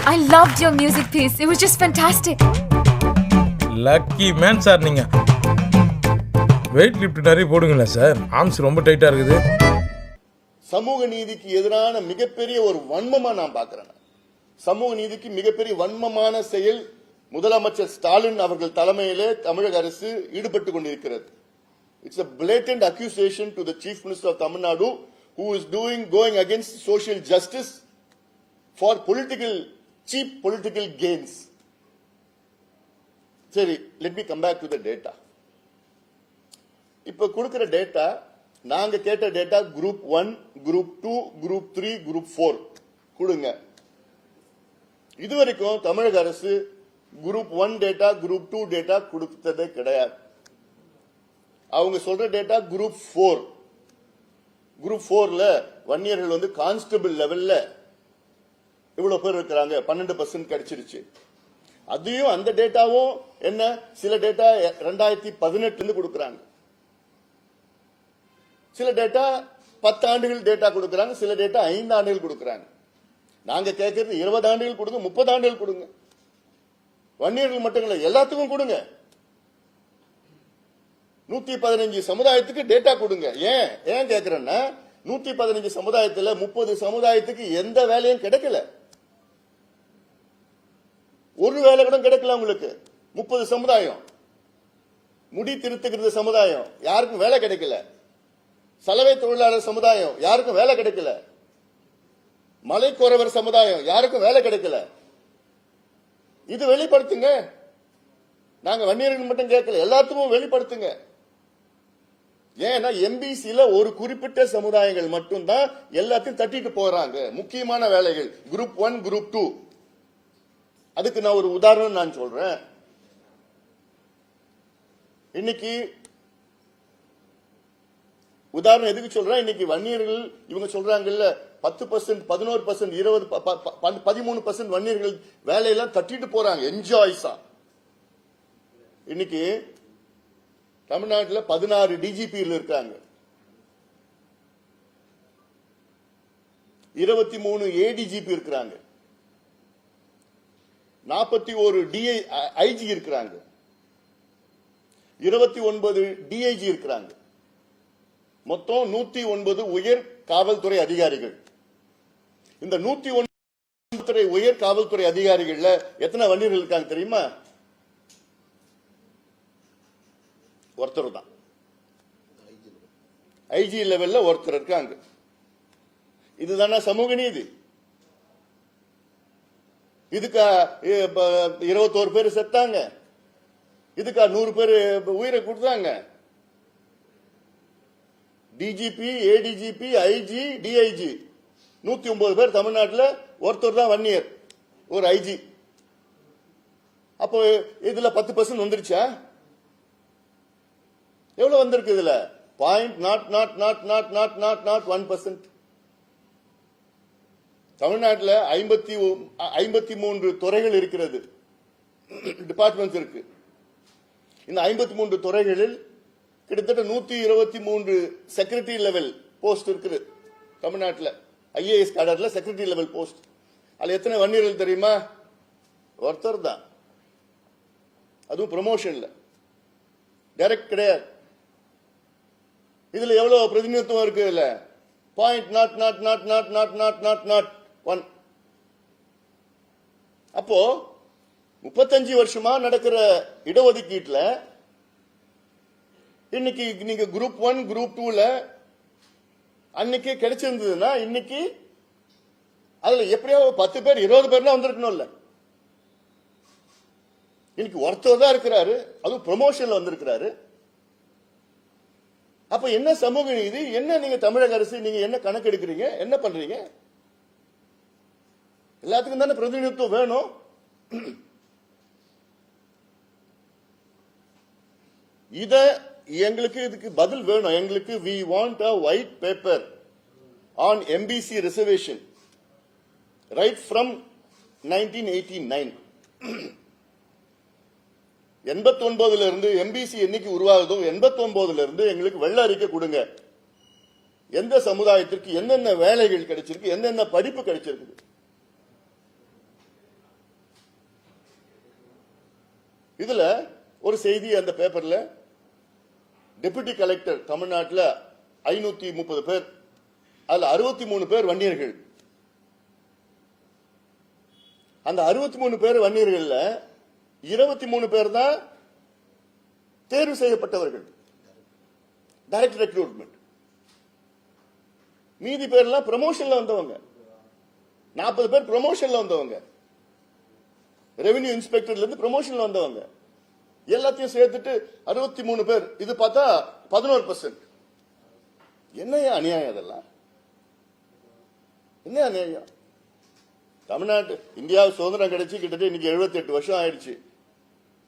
I loved your music piece. It was just fantastic. Lucky man sir நீங்க. Weight lift நிறைய போடுங்களா sir? Arms ரொம்ப டைட்டா இருக்குது. சமூக நீதிக்கு எதிரான மிகப்பெரிய ஒரு வன்மமா நான் பார்க்கிறேன். சமூக நீதிக்கு மிகப்பெரிய வன்மமான செயல் முதலமைச்சர் ஸ்டாலின் அவர்கள் தலைமையிலே தமிழக அரசு ஈடுபட்டு கொண்டிருக்கிறது. It's a blatant accusation to the Chief Minister of Tamil Nadu who is going against social justice for cheap political gains. சரி, let me come back to the data. இப்ப கொடுக்கிற டேட்டா நாங்க கேட்ட data group 1, group 2, group 3, group 4 கொடுங்க. இதுவரைக்கும் தமிழக அரசு group 1 data, group 2 data கொடுத்ததே கிடையாது. அவங்க சொல்ற டேட்டா குரூப் 4. குரூப் 4ல வன்னியர்கள் வந்து கான்ஸ்டபிள் லெவல்ல இவ்வளவு பேர் இருக்கிறாங்க, 12% கிடைச்சிருச்சு. அதையும் அந்த டேட்டாவும் என்ன, சில டேட்டா 2018 இருந்து கொடுக்கறாங்க, சில டேட்டா 10 ஆண்டுகள் டேட்டா கொடுக்கறாங்க, சில டேட்டா 5 ஆண்டுகள் கொடுக்கறாங்க. நாங்க கேட்கறது 20 ஆண்டுகள் கொடுங்க, 30 ஆண்டுகள் கொடுங்க. வன்னியர்கள் மட்டும் இல்ல, எல்லாத்துக்கும் கொடுங்க. 115 சமுதாயத்துக்கு டேட்டா கொடுங்க. ஏன் கேட்கிறேன்னா 115 சமுதாயத்துல 30 சமுதாயத்துக்கு எந்த வேலையும் கிடைக்கல, ஒரு வேலை கூட கிடைக்கல உங்களுக்கு. 30 சமுதாயம், முடி திருத்துகிறது சமுதாயம், யாருக்கும் வேலை கிடைக்கல. சலவை தொழிலாளர் சமுதாயம், யாருக்கும் வேலை கிடைக்கல. மலைக்கோரவர் சமுதாயம், யாருக்கும் வேலை கிடைக்கல. இது வெளிப்படுத்துங்க. நாங்க வன்னியர்கள் மட்டும் கேட்கல, எல்லாத்துக்கும் வெளிப்படுத்துங்க. ஏன்னா எம்பிசில ஒரு குறிப்பிட்ட சமுதாயங்கள் மட்டும்தான் எல்லாத்தையும் தட்டிட்டு போறாங்க. முக்கியமான வேலைகள் குரூப் 1, குரூப் 2. அதுக்கு நான் ஒரு உதாரணம் நான் சொல்றேன். இன்னைக்கு உதாரணம் எதுக்கு சொல்றேன், இன்னைக்கு வன்னியர்கள் இவங்க சொல்றாங்கல்ல 10%, 11%, 20%, 13% வன்னியர்கள் வேலையெல்லாம் தட்டிட்டு போறாங்க என்ஜாய்ஸா. இன்னைக்கு தமிழ்நாட்டில் 16 டிஜிபி இருக்காங்க, 23 ஏடிஜிபி இருக்கிறாங்க, 41 ஐஜி இருக்கிறாங்க, 29 டிஐஜி இருக்கிறாங்க. மொத்தம் 109 உயர் காவல்துறை அதிகாரிகள். இந்த 109 உயர் காவல்துறை அதிகாரிகள்ல எத்தனை வன்னியர்கள் இருக்காங்க தெரியுமா? ஒருத்தர் தான். ஐஜி லெவல்ல ஒருத்தர் இருக்காங்க. இதுதானே சமூக நீதி? இதுக்கா 21 பேர் செத்தாங்க, இதுக்கா 100 பேர் உயிரை கொடுத்தாங்க? டிஜிபி, ஏடிஜிபி, ஐஜி, டிஐஜி 109 பேர் தமிழ்நாட்டில், ஒருத்தர் தான் வன்னியர், ஒரு ஐஜி. அப்போ இதுல 10% வந்துருச்சா? எவ்வளவு வந்திருக்கு இதுல? 0.00000001%. தமிழ்நாட்டில் 53 துறைகள் இருக்கிறது, டிபார்ட்மெண்ட்ஸ் இருக்கு. இந்த 53 துறைகளில் கிட்டத்தட்ட 123 செக்ரட்டரி லெவல் போஸ்ட் இருக்குது தமிழ்நாட்டில். ஐஏஎஸ் கேடர்ல செக்ரட்டரி லெவல் போஸ்ட். அதுல எத்தனை வன்னியர்கள் தெரியுமா? ஒருத்தர் தான். அதுவும் ப்ரமோஷன்ல, டைரக்ட் கிடையாது. இதுல எவ்வளவு பிரதிநிதித்துவம் இருக்கு? இல்ல 0.00000001. அப்போ 35 வருஷமா நடக்கிற இடஒதுக்கீட்டுல இன்னைக்கு நீங்க குரூப் 1, குரூப் 2ல அன்னைக்கு கிடைச்சிருந்ததுன்னா இன்னைக்கு அதுல எப்படியோ 10 பேர் 20 பேர்லாம் வந்திருக்கணும்ல. இன்னைக்கு ஒருத்தர் தான் இருக்கிறாரு, அதுவும் ப்ரமோஷன்ல வந்திருக்கிறாரு. அப்ப என்ன சமூக நீதி? என்ன நீங்க தமிழக அரசு நீங்க என்ன கணக்கு எடுக்கிறீங்க? என்ன பண்றீங்க? எல்லாத்துக்கும் தானே பிரதிநிதித்துவம் வேணும். இத எங்களுக்கு இதுக்கு பதில் வேணும். எங்களுக்கு we want a white paper on MBC reservation right from 1989. 89ல இருந்து எம்பிசி என்னைக்கு உருவாகுதோ 89ல இருந்து எங்களுக்கு வெள்ள அறிக்கை கொடுங்க. எந்த சமுதாயத்திற்கு என்னென்ன வேலைகள் கிடைச்சிருக்கு, என்னென்ன படிப்பு கிடைச்சிருக்கு. இதுல ஒரு செய்தி அந்த பேப்பர்ல, டெபுட்டி கலெக்டர் தமிழ்நாட்டில் 530 பேர், அதுல 63 பேர் வன்னியர்கள். அந்த 63 பேர் வன்னியர்கள் 23 பேர் தான் தேர்வு செய்யப்பட்டவர்கள், டைரக்ட் ரெக்ரூட்மெண்ட். மீதி பேர்லாம் ப்ரமோஷன்ல வந்தவங்க. 40 பேர் ப்ரமோஷன்ல வந்தவங்க, ரெவென்யூ இன்ஸ்பெக்டர்ல இருந்து ப்ரமோஷன்ல வந்தவங்க. எல்லாத்தையும் சேர்த்துட்டு 63 பேர். இது பார்த்தா 11%. என்னையா அநியாயம்? அதெல்லாம் என்ன அநியாயம்? தமிழ்நாட்டு இந்தியாவுக்கு சுதந்திரம் கிடைச்சி கிட்டத்தட்ட இன்னைக்கு 78 வருஷம் ஆயிடுச்சு.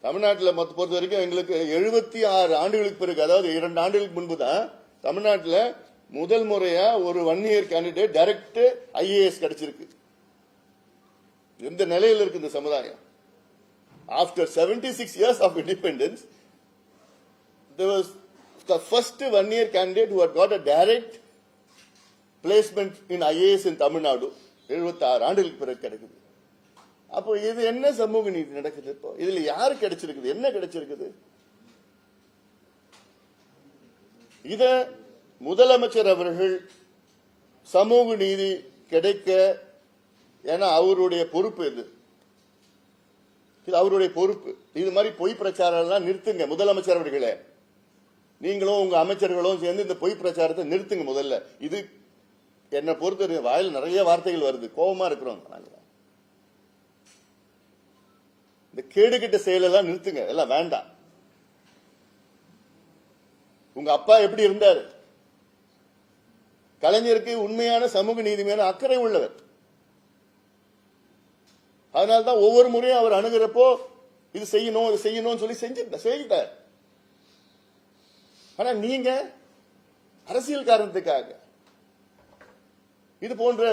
தமிழ்நாட்டில் பொறுத்த வரைக்கும் எங்களுக்கு 76 ஆண்டுகளுக்கு பிறகு, அதாவது 2 ஆண்டுகளுக்கு முன்பு தான் தமிழ்நாட்டில் முதல் முறையா ஒரு 1 இயர் கேண்டிடேட் டைரக்ட் ஐஏஎஸ் கிடைச்சிருக்கு. எந்த நிலையில் இருக்கு இந்த சமுதாயம்? After 76 years of independence, there was the first 1 year candidate who had got a direct placement in IAS in Tamil Nadu. 76 ஆண்டுகளுக்கு பிறகு கிடைக்குது. அப்போ இது என்ன சமூக நீதி நடக்குது? இப்போ இதுல யாரு கிடைச்சிருக்குது? என்ன கிடைச்சிருக்குது? இத முதலமைச்சர் அவர்கள் சமூக நீதி கிடைக்க, ஏன்னா அவருடைய பொறுப்பு இது அவருடைய பொறுப்பு. இது மாதிரி பொய் பிரச்சாரம் எல்லாம் நிறுத்துங்க முதலமைச்சர் அவர்களே. நீங்களும் உங்க அமைச்சர்களும் சேர்ந்து இந்த பொய் பிரச்சாரத்தை நிறுத்துங்க முதல்ல. இது என்ன பொறுத்த வாயில் நிறைய வார்த்தைகள் வருது, கோபமா இருக்கிறோம் நாங்க. இந்த கேடுகிட்ட செயலெல்லாம் நிறுத்துங்க, எல்லாம் வேண்டாம். உங்க அப்பா எப்படி இருந்தாரு? கலைஞருக்கு உண்மையான சமூக நீதி மேல அக்கறை உள்ளவர். அதனால்தான் ஒவ்வொரு முறையும் அவர் அணுகிறப்போ இது செய்யணும் இது செய்யணும்னு சொல்லி செஞ்சுட்டார். ஆனா நீங்க அரசியல் காரணத்துக்காக இது போன்ற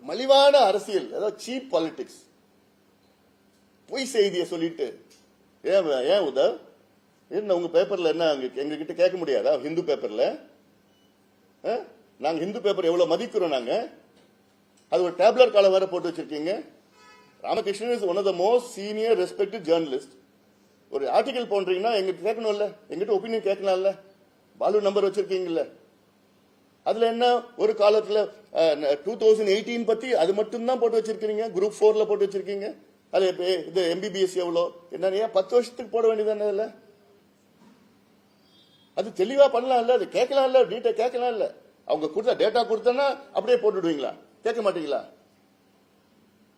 மலிவான அரசியல், அதாவது சீப் பாலிடிக்ஸ், பொய் செய்தியை சொல்லிட்டு ஏன் உதவ் என்ன உங்க பேப்பர்ல என்ன எங்க கிட்ட கேட்க முடியாதா? ஹிந்து பேப்பர்ல நாங்க ஹிந்து பேப்பர் எவ்வளவு மதிக்கிறோம் நாங்க. அது ஒரு டேப்லர் காலம் வேற போட்டு வச்சிருக்கீங்க. Ramakrishnan is one of the most senior respected journalist. ஒரு ஆர்டிகல் போன்றீங்கன்னா எங்கிட்ட கேட்கணும்ல, எங்கிட்ட ஒப்பீனியன் கேட்கலாம்ல. பாலு நம்பர் வச்சிருக்கீங்கல்ல. அதுல என்ன ஒரு காலத்துல 2018 பத்தி அது மட்டும் தான் போட்டு வச்சிருக்கீங்க. குரூப் 4ல போட்டு வச்சிருக்கீங்க. அது இது எம்பிபிஎஸ் எவ்வளோ என்ன 10 வருஷத்துக்கு போட வேண்டியதானே? அதுல அது தெளிவா பண்ணலாம்ல, அது கேட்கலாம்ல, டீட்டெயில் கேட்கலாம்ல. அவங்க கொடுத்த டேட்டா கொடுத்தா அப்படியே போட்டுடுவீங்களா? கேட்க மாட்டீங்களா?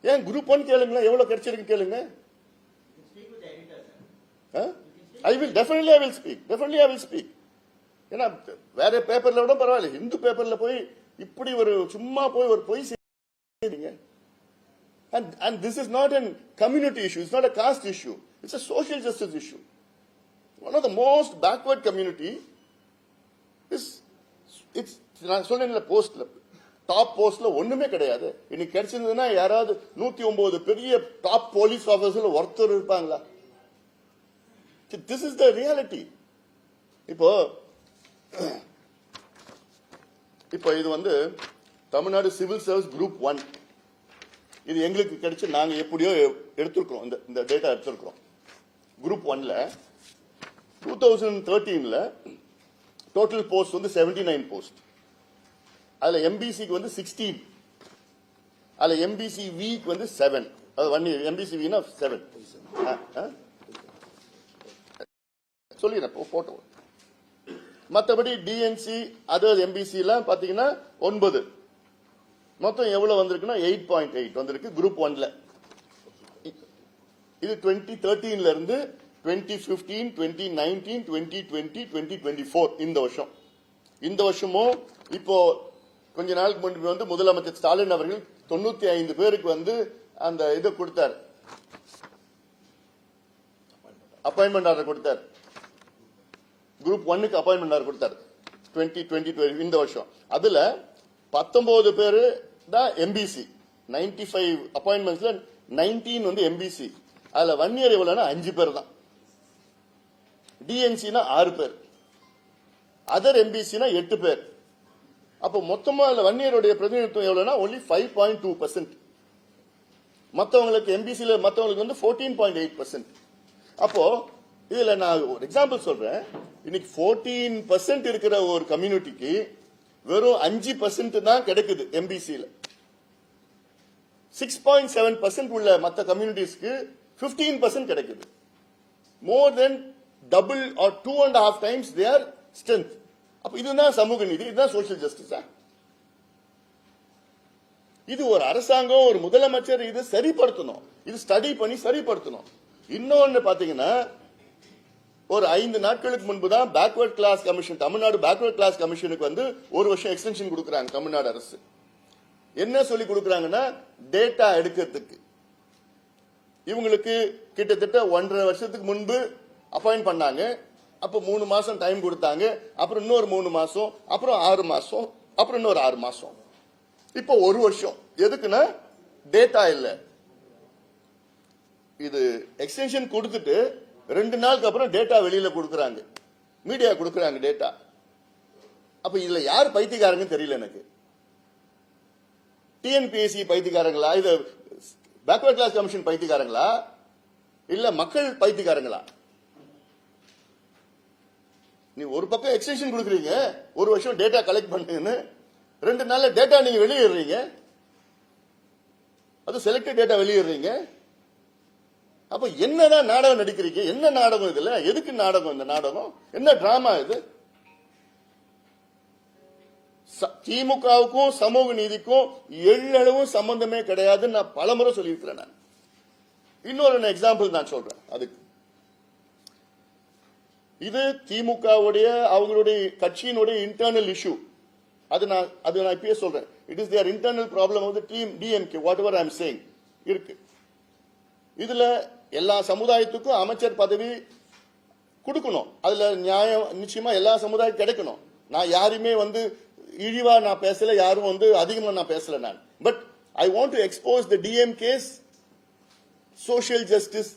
ஏன் குரூப் 1 கேளுங்களா, எவ்வளவு கிடைச்சிருக்கு கேளுங்க. I will speak. ஏன்னா வேற பேப்பர்ல விட பரவாயில்ல, ஹிந்து பேப்பர்ல போய் இப்படி ஒரு சும்மா போய் ஒரு பொய் செய்றீங்க. And this is not a community issue, it's not a caste issue, it's a social justice issue. One of the most backward community is, நான் சொன்னேன்ல, போஸ்ட்ல டாப் போஸ்ட்ல ஒண்ணுமே கிடையாது. இன்னைக்கு கிடைச்சிருந்ததுன்னா யாராவது 109 பெரிய டாப் போலீஸ் ஆபீசர்ல ஒருத்தர் இருப்பாங்களா? This is the reality. இப்போ இது தமிழ்நாடு சிவில் சர்வீஸ் குரூப் 1, இது எங்களுக்கு கிடைச்சு நாங்க எப்படியோ எடுத்திருக்கிறோம், இந்த டேட்டா எடுத்திருக்கிறோம். குரூப் 1ல 2013ல டோட்டல் போஸ்ட் 79 போஸ்ட். அதுல எம்பிசிக்கு 16, அதுல எம்பிசி விக்கு 7, அது 1 இயர் எம்பிசி வினா 7 சொல்லிடுறேன் போட்டோ. மற்றபடி டிஎன்சி அதர் எம்பிசி எல்லாம் பாத்தீங்கன்னா 9. மொத்தம் எவ்வளவு வந்திருக்குன்னா 8.8 வந்திருக்கு குரூப் 1ல. இது 2013ல இருந்து 2015, 2019, 2020, 2024 இந்த வருஷமும் இப்போ கொஞ்ச நாளுக்கு முன்பு முதலமைச்சர் ஸ்டாலின் அவர்கள் 95 பேருக்கு அந்த இதை கொடுத்தார், அப்பாயின்மெண்ட் ஆர்டர் கொடுத்தார். குரூப் 1க்கு அப்பாயின்மெண்ட் ஆர்டர் கொடுத்தார் 2020 இந்த வருஷம். அதுல 19 பேரு தான் எம்பிசி. 95 அப்பாயின்மெண்ட்ஸ்ல 19 எம்பிசி. அதுல 1 இயர் எவ்வளவுனா 5 பேர் தான். டிஎன்சினா 6 பேர், அதர் எம்பிசினா 8 பேர். அப்ப மொத்தமா அதுல 1 இயருடைய பிரதிநிதித்துவம் எவ்வளவுனா only 5.2%. மற்றவங்களுக்கு எம்பிசில மற்றவங்களுக்கு வந்து 14.8%. அப்போ இதுல நான் ஒரு எக்ஸாம்பிள் சொல்றேன். இன்னைக்கு 14% இருக்கிற ஒரு கம்யூனிட்டிக்கு வெறும் 5% தான் கிடைக்குது எம்பிசில. 6.7% உள்ள மற்ற கம்யூனிட்டிஸ்க்கு 15% கிடைக்குது. மோர் தென் double R 2.5 times their strength. அப்ப இதுதான் சமூக நீதி, இதுதான் சோசியல் ஜஸ்டிஸா? இது ஒரு அரசாங்கம், ஒரு முதலமைச்சர் இது சரிப்படுத்தணும், இது ஸ்டடி பண்ணி சரிப்படுத்தணும். இன்னொன்னு பாத்தீங்கன்னா, ஒரு 5 நாட்களுக்கு முன்பு தான் backward class commission, Tamil Nadu backward class கமிஷனுக்கு வந்து ஒரு வருஷம் எக்ஸ்டென்ஷன் கொடுக்கறாங்க தமிழ்நாடு அரசு. என்ன சொல்லி கொடுக்கறாங்கன்னா, டேட்டா எடுக்கிறதுக்கு. இவங்களுக்கு கிட்டத்தட்ட 1.5 வருஷத்துக்கு முன்பு அப்பாயிண்ட் பண்ணாங்க. அப்ப 3 மாசம் டைம் கொடுத்தாங்க. அப்புறம் இன்னொரு 3 மாசம், அப்புறம் 6 மாசம், அப்புறம் இன்னொரு 6 மாசம். இப்போ 1 வருஷம். எதுக்குன்னா டேட்டா இல்ல. இது எக்ஸ்டென்ஷன் கொடுத்துட்டு 2 நாளுக்கு அப்புறம் டேட்டா வெளியில கொடுக்கறாங்க, மீடியா கொடுக்கறாங்க டேட்டா. அப்ப இதுல யார் பைத்தியக்காரங்க தெரியல எனக்கு. டிஎன்பிஎஸ்சி பைத்தியக்காரங்களா, இது பேக்வர்ட் கிளாஸ் கமிஷன் பைத்தியக்காரங்களா, இல்ல மக்கள் பைத்தியக்காரங்களா? நீ ஒரு பக்கம் எக்ஸ்டென்ஷன் கொடுக்குறீங்க, 1 வருஷம் டேட்டா கலெக்ட் பண்ணுன்னு, 2 நாள்ல டேட்டா நீங்க வெளியிடுறீங்க, அது செலக்டட் டேட்டா வெளியிடுறீங்க. அப்ப என்னதான் நாடகம் நடிக்கிறீங்க? என்ன நாடகம் இதுல? எதுக்கு நாடகம்? இந்த நாடகம் என்ன டிராமா இது? திமுகவுக்கும் சமூக நீதிக்கும் எள்ளளவும் சம்பந்தமே கிடையாது. நான் பலமுறை சொல்லியிருக்கிறேன். நான் இன்னொரு எக்ஸாம்பிள் நான் சொல்றேன். அதுக்கு இது திமுகவுடைய அவங்களுடைய கட்சியினுடைய இன்டர்னல் இஷ்யூ. அது நான் இப்பயே சொல்றேன். It is their internal problem of the team DMK, whatever I am saying இருக்கு. இதுல எல்லா சமுதாயத்துக்கும் அமைச்சர் பதவி கொடுக்கணும். அதுல நியாயம் நிச்சயமா எல்லா சமுதாயம் கிடைக்கணும். நான் யாருமே வந்து இழிவா நான் பேசல, யாரும் வந்து அதிகமா நான் பேசல. நான் but I want to expose the DMK's social justice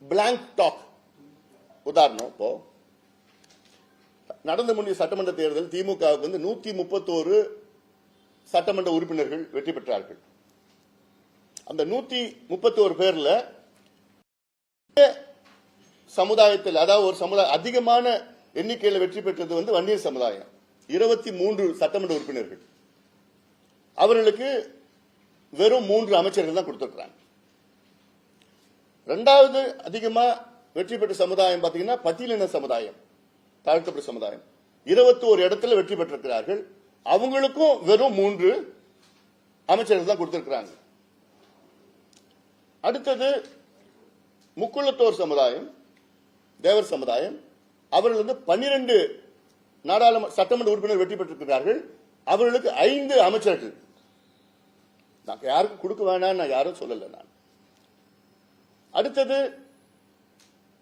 blank talk. உதாரணம், இப்போ நடந்து முடிய சட்டமன்ற தேர்தல் திமுகவுக்கு வந்து 131 சட்டமன்ற உறுப்பினர்கள் வெற்றி பெற்றார்கள். அந்த 131 பேர்ல சமுதாயத்தில், அதாவது ஒரு சமுதாயம் அதிகமான எண்ணிக்கையில் வெற்றி பெற்றது வந்து வன்னியர் சமுதாயம், 23 சட்டமன்ற உறுப்பினர்கள். அவர்களுக்கு வெறும் 3 அமைச்சர்கள் தான் கொடுத்திருக்கிறாங்க. 2வது அதிகமா வெற்றி பெற்ற சமுதாயம் பாத்தீங்கன்னா பட்டியலின சமுதாயம், தாழ்த்தப்பட்ட சமுதாயம், 21 இடத்துல வெற்றி பெற்றிருக்கிறார்கள். அவங்களுக்கும் வெறும் 3 அமைச்சர்கள் தான் கொடுத்திருக்கிறாங்க. அடுத்தது முக்குளத்தோர் சமுதாயம், தேவர் சமுதாயம், அவர்கள் வந்து 12 நாடாளுமன்ற சட்டமன்ற உறுப்பினர் வெற்றி பெற்றிருக்கிறார்கள். அவர்களுக்கு 5 அமைச்சர்கள். நான் யாருக்கும் கொடுக்க வேணாம், நான் யாரும் சொல்லல. நான் அடுத்தது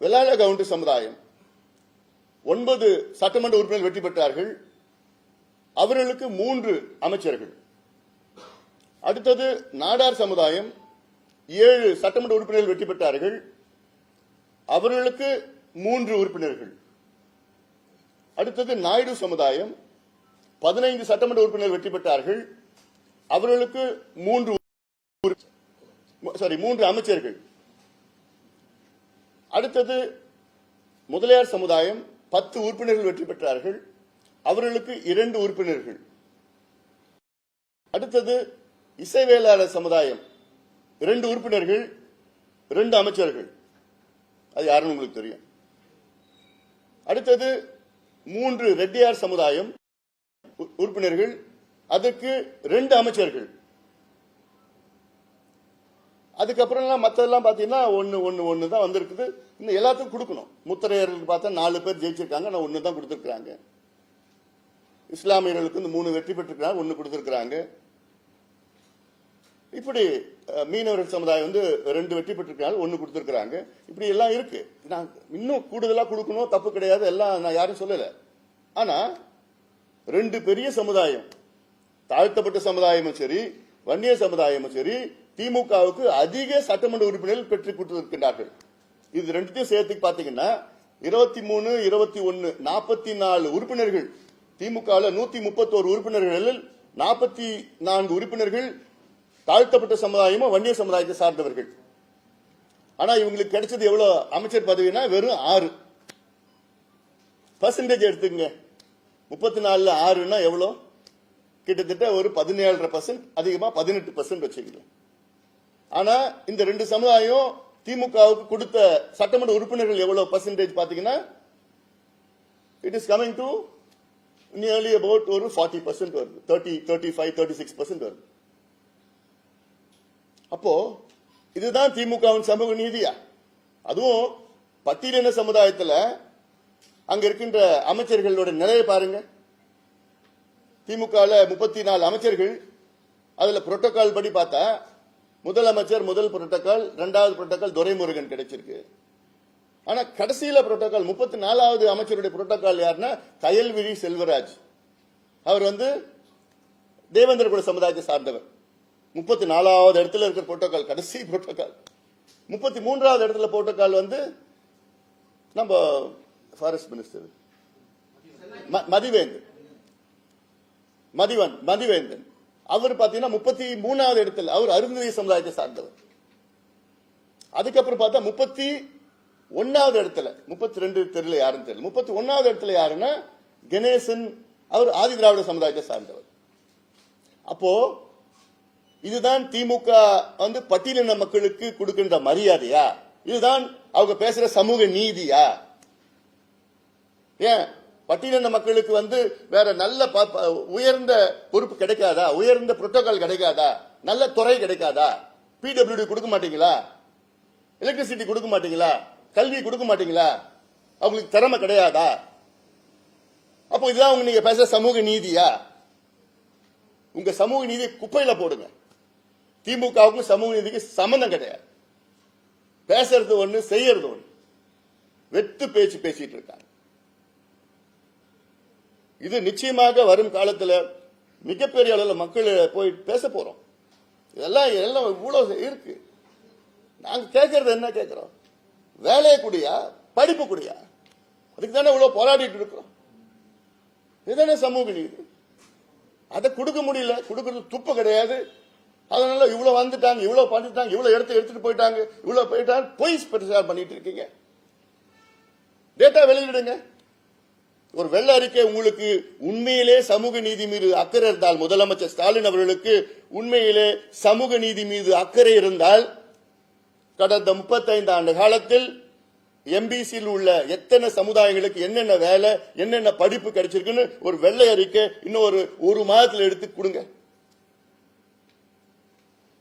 வெள்ளாள கவுண்டர் சமுதாயம், 9 சட்டமன்ற உறுப்பினர் வெற்றி பெற்றார்கள். அவர்களுக்கு 3 அமைச்சர்கள். அடுத்தது நாடார் சமுதாயம், 7 சட்டமன்ற உறுப்பினர்கள் வெற்றி பெற்றார்கள். அவர்களுக்கு 3 உறுப்பினர்கள். அடுத்தது நாயுடு சமுதாயம், 15 சட்டமன்ற உறுப்பினர் வெற்றி பெற்றார்கள். அவர்களுக்கு 3 அமைச்சர்கள். அடுத்தது முதலியார் சமுதாயம், 10 உறுப்பினர்கள் வெற்றி பெற்றார்கள். அவர்களுக்கு 2 உறுப்பினர்கள். அடுத்தது இசைவேளாளர் சமுதாயம், 2 உறுப்பினர்கள், 2 அமைச்சர்கள். அது யாருன்னு உங்களுக்கு தெரியும். அடுத்தது 3 ரெட்டியார் சமுதாயம் உறுப்பினர்கள், அதற்கு 2 அமைச்சர்கள். அதுக்கப்புறம் மற்றதெல்லாம் பாத்தீங்கன்னா ஒன்னு தான் வந்திருக்குது. இன்னும் எல்லாத்துக்கும் கொடுக்கணும். முத்தரையர்களுக்கு பார்த்தா 4 பேர் ஜெயிச்சிருக்காங்க, நான் 1 தான் கொடுத்திருக்காங்க. இஸ்லாமியர்களுக்கு 3 வெற்றி பெற்றிருக்காங்க, 1 கொடுத்திருக்காங்க. இப்படி மீனவர்கள் சமுதாயம் வந்து 2 வெற்றி பெற்றிருக்காங்க, 1 கொடுத்திருக்காங்க. இப்படி எல்லாம் இருக்கு. நான் இன்னும் கூடுதலா கொடுக்கணும், தப்பு கிடையாது, எல்லாம் நான் யாரும் சொல்லல. ஆனா 2 பெரிய சமுதாயம், தாழ்த்தப்பட்ட சமுதாயமும் சரி, வன்னியர் சமுதாயமும் சரி, திமுகவுக்கு அதிக சட்டமன்ற உறுப்பினர்கள் பெற்றுக் கொடுத்திருக்கின்றார்கள். இது 2த்தையும் சேர்த்து பாத்தீங்கன்னா 23, 21, 44 உறுப்பினர்கள். திமுக 131 உறுப்பினர்களில் 44 உறுப்பினர்கள் தாழ்த்தப்பட்ட சமுதாயமும் வன்னிய சமுதாயத்தை சார்ந்தவர்கள். ஆனா இவங்களுக்கு கிடைச்சது எவ்வளவு அமைச்சர் பதவினா வெறும் 6% எடுத்துங்க. 34ல 6ன்னா எவ்வளவு? கிட்டத்தட்ட ஒரு 17.5%, அதிகமா 18% வச்சுக்கலாம். ஆனா இந்த ரெண்டு சமுதாயம் திமுகவுக்கு கொடுத்த சட்டமன்ற உறுப்பினர்கள் எவ்வளவு பர்சன்டேஜ் பாத்தீங்கன்னா it is coming to nearly about ஒரு 40% வருது. 35-36% வருது. அப்போ இதுதான் திமுகவின் சமூக நீதியா? அதுவும் பட்டியலின சமுதாயத்துல அங்க இருக்கின்ற அமைச்சர்களோட நிலையை பாருங்க. திமுகல 34 அமைச்சர்கள், அதுல புரோட்டோகால் படி பார்த்தா முதலமைச்சர் முதல் புரோட்டோகால், இரண்டாவது புரோட்டோகால் துரைமுருகன் கிடைச்சிருக்கு. ஆனா கடைசியில புரோட்டோகால் 34வது அமைச்சருடைய புரோட்டோகால் யாருன்னா கயல்விழி செல்வராஜ். அவர் தேவேந்திர குல சமுதாயத்தை சார்ந்தவர். 34வது இடத்துல இருக்கிற புரோட்டோகால் கடைசி புரோட்டோகால். 33வது இடத்துல புரோட்டோகால் நம்ம ஃபாரஸ்ட் மினிஸ்டர் மதிவேந்தன். அவர் பாத்தீங்கன்னா 33வது இடத்துல, அவர் அருந்ததி சமுதாயத்தை சார்ந்தவர். அதுக்கப்புறம் பார்த்தா 31வது இடத்துல, 32 தெரியல யாருன்னு தெரியல, 31வது இடத்துல யாருன்னா கணேசன், அவர் ஆதி திராவிட சமுதாயத்தை சார்ந்தவர். அப்போ இதுதான் திமுக பட்டியலின மக்களுக்கு கொடுக்கின்ற மரியாதையா? இதுதான் அவங்க பேசுற சமூக நீதியா? ஏன் பட்டியலின மக்களுக்கு வேற நல்ல உயர்ந்த பொறுப்பு கிடைக்காதா? உயர்ந்த புரோட்டோகால் கிடைக்காதா? நல்ல துறை கிடைக்காதா? பிடபிள்யூடி கொடுக்க மாட்டீங்களா? எலக்ட்ரிசிட்டி கொடுக்க மாட்டீங்களா? கல்வி கொடுக்க மாட்டீங்களா? அவங்களுக்கு திறமை கிடையாதா? அப்போ இதுதான் நீங்க பேசுற சமூக நீதியா? உங்க சமூக நீதி குப்பையில போடுங்க. திமுகவுக்கும் சமூக நீதிக்கு சம்பந்தம் கிடையாது. பேசுறது ஒண்ணு, செய்யறது ஒண்ணு. வெத்து பேச்சு பேசிட்டு இருக்காங்க. இது நிச்சயமாக வரும் காலத்துல மிகப்பெரிய அளவில் மக்கள் போய் பேச போறோம். இதெல்லாம் இவ்வளவு இருக்கு. நாங்க கேட்கறது என்ன கேட்கிறோம்? வேலையை கூடியா, படிப்பு கூடியா? அதுக்கு தானே இவ்வளவு போராடிட்டு இருக்கிறோம். இதுதானே சமூக நீதி. அதை கொடுக்க முடியல, கொடுக்கறது துப்பு கிடையாது. அதனால இவ்வளவு வந்துட்டாங்க, இவ்வளவு பண்ணிட்டாங்க, இவ்வளவு எடுத்துட்டு போயிட்டாங்க, இவ்வளவு போயிட்டாங்க, பொய் பிரச்சாரம் பண்ணிட்டு இருக்கீங்க. டேட்டா வெளியிடுங்க. ஒரு வெள்ள அறிக்கை உங்களுக்கு உண்மையிலே சமூக நீதி மீது அக்கறை இருந்தால், முதலமைச்சர் ஸ்டாலின் அவர்களுக்கு உண்மையிலே சமூக நீதி மீது அக்கறை இருந்தால், கடந்த 35 ஆண்டு காலத்தில் எம்பிசியில் உள்ள எத்தனை சமுதாயங்களுக்கு என்னென்ன வேலை, என்னென்ன படிப்பு கிடைச்சிருக்குன்னு ஒரு வெள்ளை அறிக்கை இன்னும் ஒரு மாதத்தில் எடுத்து கொடுங்க.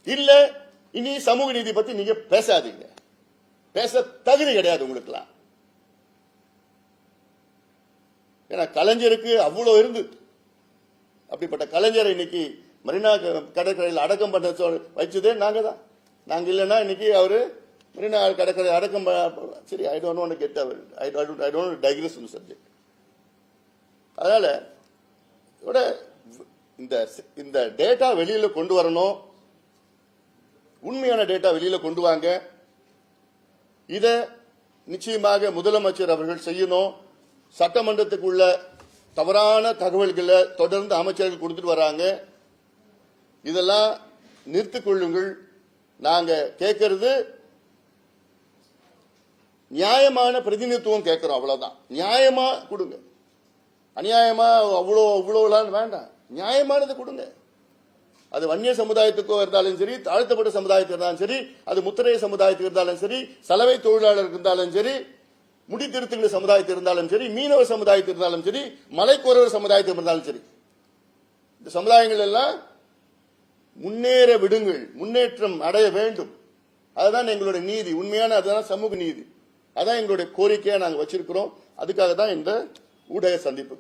இல்ல இனி சமூக நீதி பத்தி நீங்க பேசாதீங்க. பேச தகுதி கிடையாது உங்களுக்குலாம். ஏன்னா கலைஞருக்கு அவ்வளவு இருந்து, அப்படிப்பட்ட கலைஞரை இன்னைக்கு மரீனா கடற்கரையில் அடக்கம் பண்ண வச்சதே நாங்க தான். நாங்க இல்லைன்னா இன்னைக்கு அவரு மரீனா கடற்கரை அடக்கம். சரி, I don't want to get I don't want to digress in subject. அதனால இந்த டேட்டா வெளியில கொண்டு வரணும். உண்மையான டேட்டா வெளியில கொண்டு வாங்க. இத நிச்சயமாக முதலமைச்சர் அவர்கள் செய்யணும். சட்டமன்றத்துக்குள்ள தவறான தகவல்களை தொடர்ந்து அமைச்சர்கள் கொடுத்துட்டு வராங்க. இதெல்லாம் நிறுத்திக் கொள்ளுங்கள். நாங்க கேட்கறது நியாயமான பிரதிநிதித்துவம் கேட்கிறோம், அவ்வளவுதான். நியாயமா கொடுங்க. அநியாயமா அவ்வளவு வேண்டாம். நியாயமானது கொடுங்க. அது வன்னிய சமுதாயத்துக்கோ இருந்தாலும் சரி, தாழ்த்தப்பட்ட சமுதாயத்துக்கு இருந்தாலும் சரி, அது முத்திரைய சமுதாயத்துக்கு இருந்தாலும் சரி, சலவை தொழிலாளருக்கு இருந்தாலும் சரி, முடித்திருத்துகிற சமுதாயத்தில் இருந்தாலும் சரி, மீனவ சமுதாயத்தில் இருந்தாலும் சரி, மலைக்கோரவர் சமுதாயத்தில் இருந்தாலும் சரி, இந்த சமுதாயங்கள் எல்லாம் முன்னேற விடுங்கள், முன்னேற்றம் அடைய வேண்டும். அதுதான் எங்களுடைய நீதி, உண்மையான அதுதான் சமூக நீதி. அதான் எங்களுடைய கோரிக்கையா நாங்கள் வச்சிருக்கிறோம். அதுக்காக தான் இந்த ஊடக சந்திப்பு.